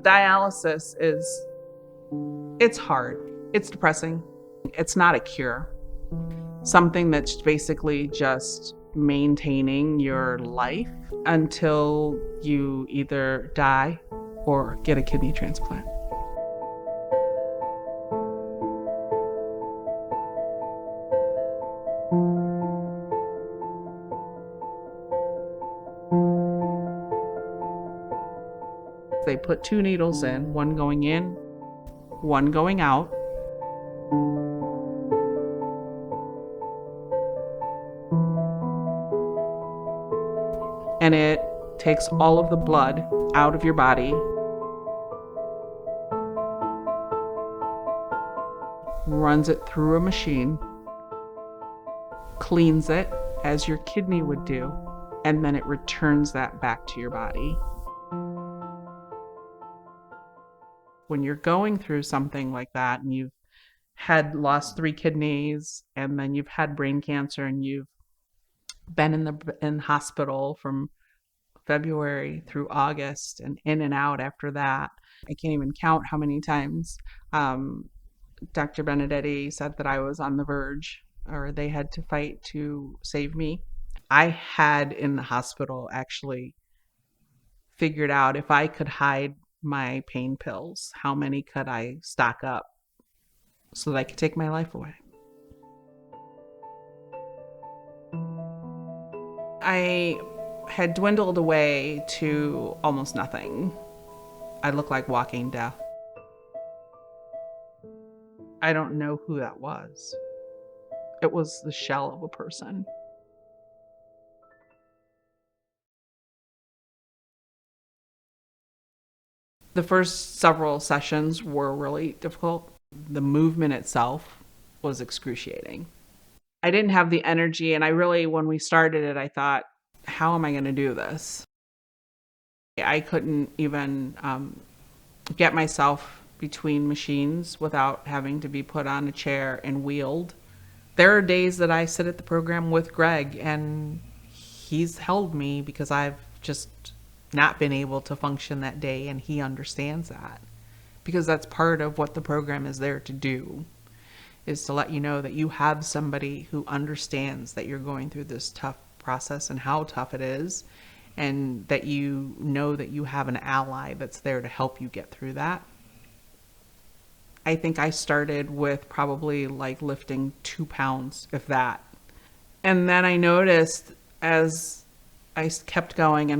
Dialysis it's hard. It's depressing. It's not a cure. Something that's basically just maintaining your life until you either die or get a kidney transplant. They put 2 needles in, one going in, one going out. And it takes all of the blood out of your body, runs it through a machine, cleans it as your kidney would do, and then it returns that back to your body. When you're going through something like that and you've had lost 3 kidneys and then you've had brain cancer and you've been in hospital from February through August and in and out after that. I can't even count how many times Dr. Benedetti said that I was on the verge, or they had to fight to save me. I had in the hospital actually figured out if I could hide my pain pills, how many could I stock up so that I could take my life away. I had dwindled away to almost nothing. I looked like walking death. I don't know who that was. It was the shell of a person. The first several sessions were really difficult. The movement itself was excruciating. I didn't have the energy, and when we started it, I thought, how am I going to do this? I couldn't even get myself between machines without having to be put on a chair and wheeled. There are days that I sit at the program with Greg, and he's held me because I've just not been able to function that day, and he understands that, because that's part of what the program is there to do, is to let you know that you have somebody who understands that you're going through this tough process and how tough it is, and that you know that you have an ally that's there to help you get through that. I think I started with probably like lifting 2 pounds, if that. And then I noticed as I kept going,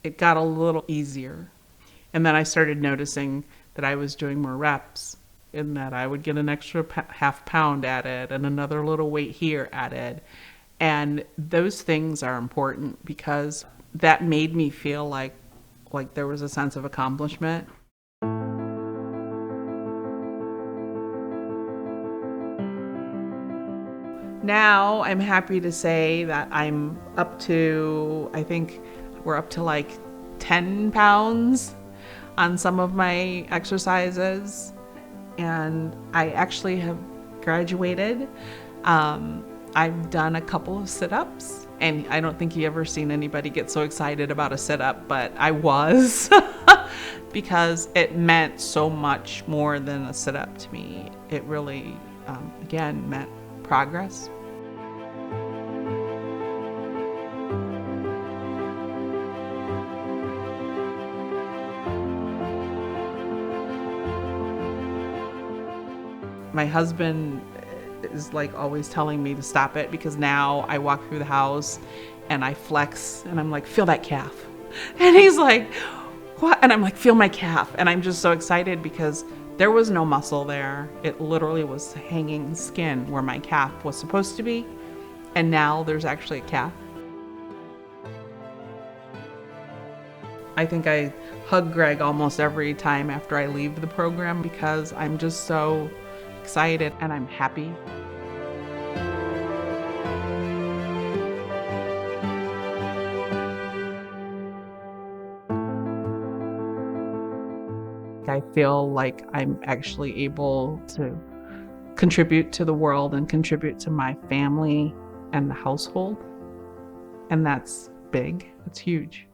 it got a little easier. And then I started noticing that I was doing more reps, and that I would get an extra half pound added and another little weight here added. And those things are important because that made me feel like there was a sense of accomplishment. Now I'm happy to say that I'm up to, I think we're up to like 10 pounds on some of my exercises. And I actually have graduated. I've done a couple of sit-ups, and I don't think you've ever seen anybody get so excited about a sit-up, but I was because it meant so much more than a sit-up to me. It really, again, meant progress. My husband is like always telling me to stop it, because now I walk through the house and I flex and I'm like, feel that calf. And he's like, what? And I'm like, feel my calf. And I'm just so excited because there was no muscle there. It literally was hanging skin where my calf was supposed to be. And now there's actually a calf. I think I hug Greg almost every time after I leave the program, because I'm just so excited and I'm happy. I feel like I'm actually able to contribute to the world and contribute to my family and the household. And that's big. It's huge.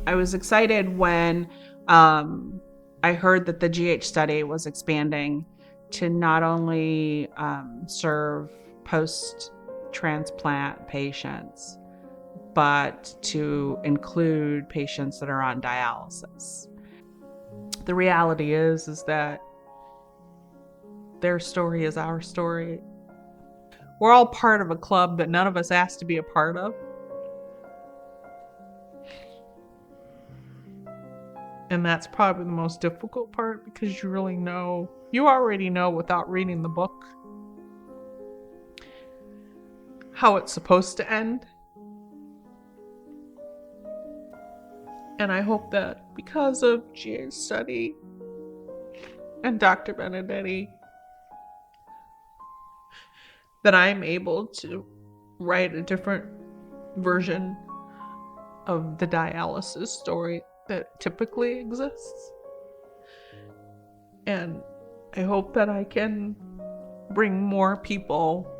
I was excited when I heard that the GH study was expanding to not only serve post-transplant patients, but to include patients that are on dialysis. The reality is that their story is our story. We're all part of a club that none of us asked to be a part of. And that's probably the most difficult part, because you already know without reading the book how it's supposed to end. And I hope that because of GA's study and Dr. Benedetti, that I'm able to write a different version of the dialysis story that typically exists. And I hope that I can bring more people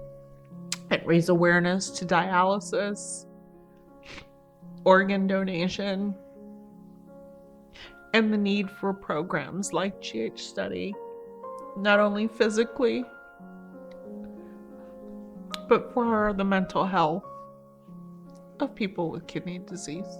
and raise awareness to dialysis, organ donation, and the need for programs like GH Study, not only physically, but for the mental health of people with kidney disease.